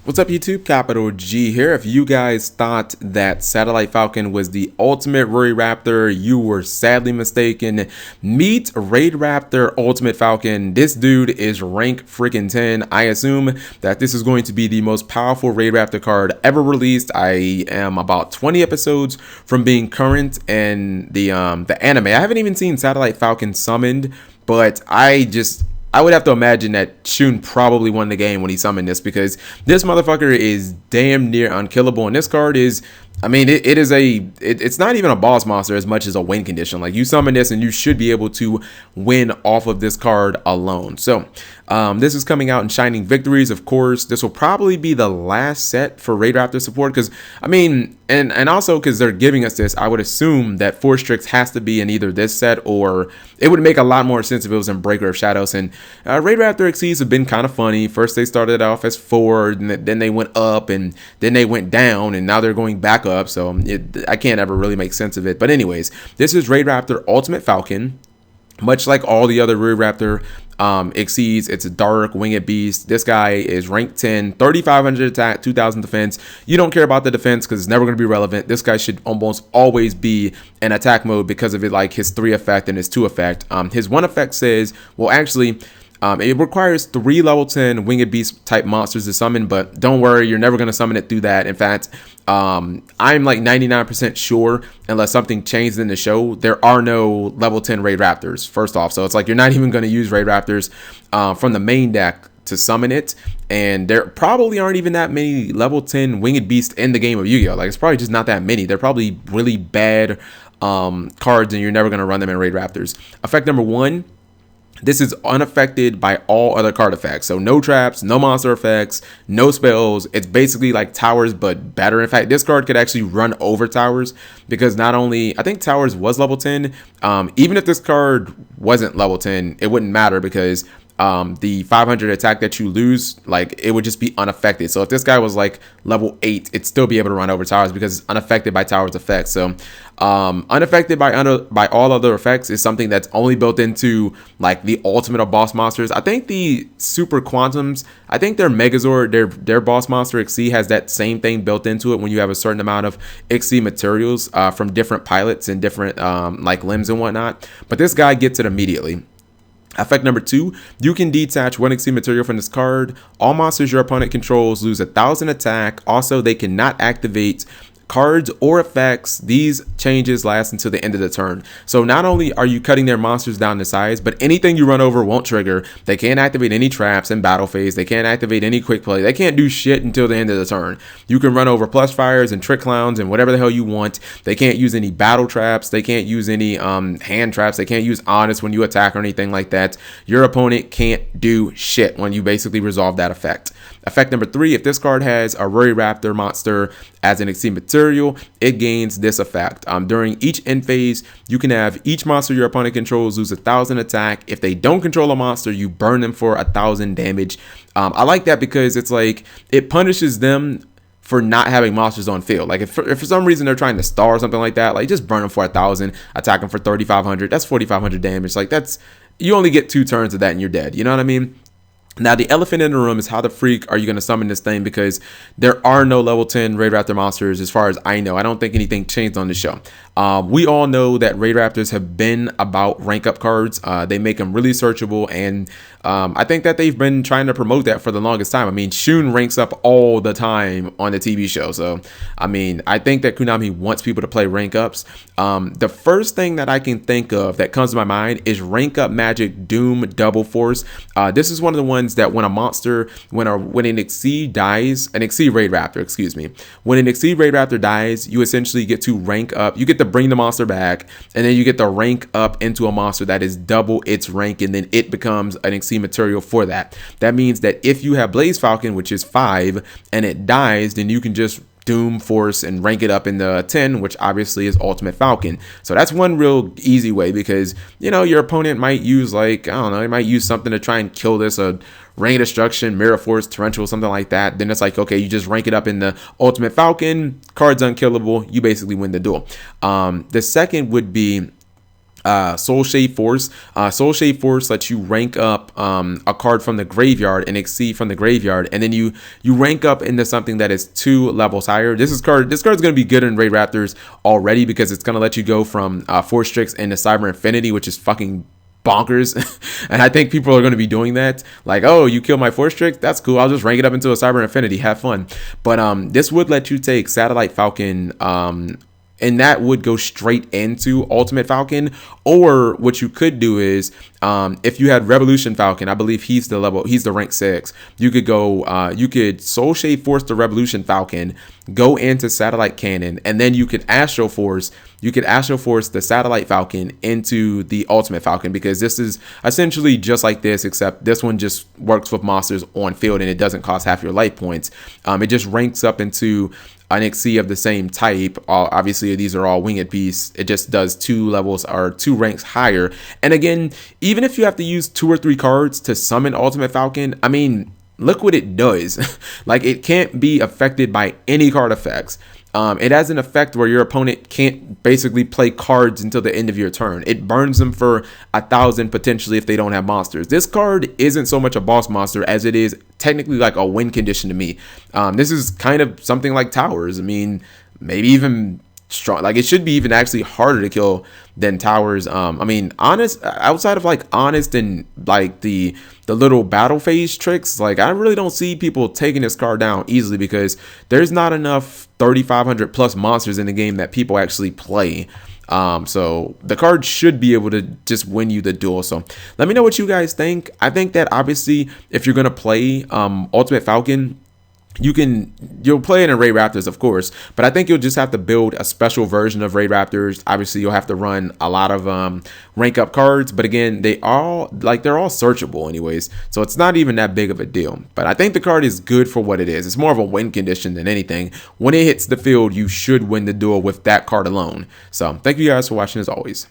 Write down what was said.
What's up YouTube? Capital G here. If you guys thought that Satellite Falcon was the ultimate Raid Raptor, you were sadly mistaken. Meet Raid Raptor Ultimate Falcon. This dude is rank freaking 10. I assume that this is going to be the most powerful Raid Raptor card ever released. I am about 20 episodes from being current in the anime. I haven't even seen Satellite Falcon summoned, but I would have to imagine that Shun probably won the game when he summoned this, because this motherfucker is damn near unkillable. And this card is, I mean, it's not even a boss monster as much as a win condition. Like, you summon this and you should be able to win off of this card alone. So this is coming out in Shining Victories. Of course, this will probably be the last set for Raid Raptor support, because I mean, and also because they're giving us this, I would assume that Force Tricks has to be in either this set, or it would make a lot more sense if it was in Breaker of Shadows. And Raid Raptor XCs have been kind of funny. First they started off as 4, and then they went up, and then they went down, and now they're going back up. So I can't ever really make sense of it. But anyways, this is Raid Raptor Ultimate Falcon. Much like all the other Raid Raptor XCs, it's a dark winged beast. This guy is rank 10, 3,500 attack, 2,000 defense. You don't care about the defense because it's never going to be relevant. This guy should almost always be in attack mode because of it, like his 3 effect and his 2 effect. His 1 effect says, well, actually, it requires 3 level 10 winged beast type monsters to summon, but don't worry, you're never going to summon it through that. In fact, I'm like 99% sure, unless something changed in the show, there are no level 10 Raid Raptors, first off. So it's like you're not even going to use Raid Raptors from the main deck to summon it. And there probably aren't even that many level 10 winged beasts in the game of Yu-Gi-Oh! Like, it's probably just not that many. They're probably really bad cards, and you're never going to run them in Raid Raptors. Effect number 1. This is unaffected by all other card effects. So no traps, no monster effects, no spells. It's basically like Towers, but better. In fact, this card could actually run over Towers, because not only, I think Towers was level 10. Even if this card wasn't level 10, it wouldn't matter, because the 500 attack that you lose, like, it would just be unaffected. So if this guy was like level 8, it'd still be able to run over Towers because it's unaffected by Towers effects. So unaffected by all other effects is something that's only built into like the ultimate of boss monsters. I think the Super Quantums, I think their Megazord, their boss monster XC has that same thing built into it when you have a certain amount of XC materials from different pilots and different like limbs and whatnot. But this guy gets it immediately. Effect number 2, you can detach 1 XC material from this card. All monsters your opponent controls lose 1,000 attack. Also, they cannot activate cards or effects. These changes last until the end of the turn. So not only are you cutting their monsters down to size, but anything you run over won't trigger. They can't activate any traps in battle phase. They can't activate any quick play. They can't do shit until the end of the turn. You can run over plush fires and trick clowns and whatever the hell you want. They can't use any battle traps. They can't use any hand traps. They can't use honest when you attack or anything like that. Your opponent can't do shit when you basically resolve that effect. Effect number 3, if this card has a Raid Raptor monster as an XC material, it gains this effect. During each end phase, you can have each monster your opponent controls lose 1,000 attack. If they don't control a monster, you burn them for 1,000 damage. I like that because it's like, it punishes them for not having monsters on field. Like, if for some reason they're trying to star or something like that, like, just burn them for 1,000, attack them for 3,500. That's 4,500 damage. Like, that's, you only get 2 turns of that and you're dead. You know what I mean? Now, the elephant in the room is how the freak are you going to summon this thing, because there are no level 10 Raid Raptor monsters as far as I know. I don't think anything changed on the show. We all know that Raid Raptors have been about rank up cards. They make them really searchable, and I think that they've been trying to promote that for the longest time. I mean, Shun ranks up all the time on the TV show. So, I mean, I think that Konami wants people to play rank ups. The first thing that I can think of that comes to my mind is rank up Magic Doom Double Force. This is one of the ones that when a monster, when an XC dies, an XC Raid Raptor, excuse me, when an XC Raid Raptor dies, you essentially get to rank up. You get to bring the monster back, and then you get to rank up into a monster that is double its rank, and then it becomes an XC material for that. That means that if you have Blaze Falcon, which is 5, and it dies, then you can just Doom Force and rank it up in the 10, which obviously is Ultimate Falcon. So that's one real easy way, because, you know, your opponent might use, like, I don't know, they might use something to try and kill this, a Ring of Destruction, Mirror Force, Torrential, something like that. Then it's like, okay, you just rank it up in the Ultimate Falcon, card's unkillable, you basically win the duel. The second would be Soul Shade Force. Soul Shade Force lets you rank up a card from the graveyard and exceed from the graveyard, and then you rank up into something that is 2 levels higher. This card's gonna be good in Raid Raptors already because it's gonna let you go from Force Strix into Cyber Infinity, which is fucking bonkers. And I think people are going to be doing that, like, oh, you kill my Force Strix, that's cool, I'll just rank it up into a Cyber Infinity, have fun. But this would let you take Satellite Falcon, and that would go straight into Ultimate Falcon. Or what you could do is, if you had Revolution Falcon, I believe he's the rank 6. You could go, you could Soul Shade Force the Revolution Falcon, go into Satellite Cannon, and then you could Astro Force. You could Astro Force the Satellite Falcon into the Ultimate Falcon, because this is essentially just like this, except this one just works with monsters on field and it doesn't cost half your life points. It just ranks up into an XC of the same type. Obviously, these are all winged beasts. It just does 2 levels or 2 ranks higher. And again, even if you have to use 2 or 3 cards to summon Ultimate Falcon, I mean, look what it does. Like, it can't be affected by any card effects. It has an effect where your opponent can't basically play cards until the end of your turn. It burns them for 1,000 potentially if they don't have monsters. This card isn't so much a boss monster as it is technically like a win condition to me. This is kind of something like towers. I mean, maybe even strong. Like, it should be even actually harder to kill than towers. I mean, honest, outside of like honest and like the little battle phase tricks, like, I really don't see people taking this card down easily, because there's not enough 3,500 plus monsters in the game that people actually play. So the card should be able to just win you the duel. So let me know what you guys think. I think that obviously if you're gonna play Ultimate Falcon, you'll play it in Raid Raptors, of course, but I think you'll just have to build a special version of Raid Raptors. Obviously, you'll have to run a lot of rank up cards, but again, they're all searchable anyways, so it's not even that big of a deal. But I think the card is good for what it is. It's more of a win condition than anything. When it hits the field, you should win the duel with that card alone. So thank you guys for watching, as always.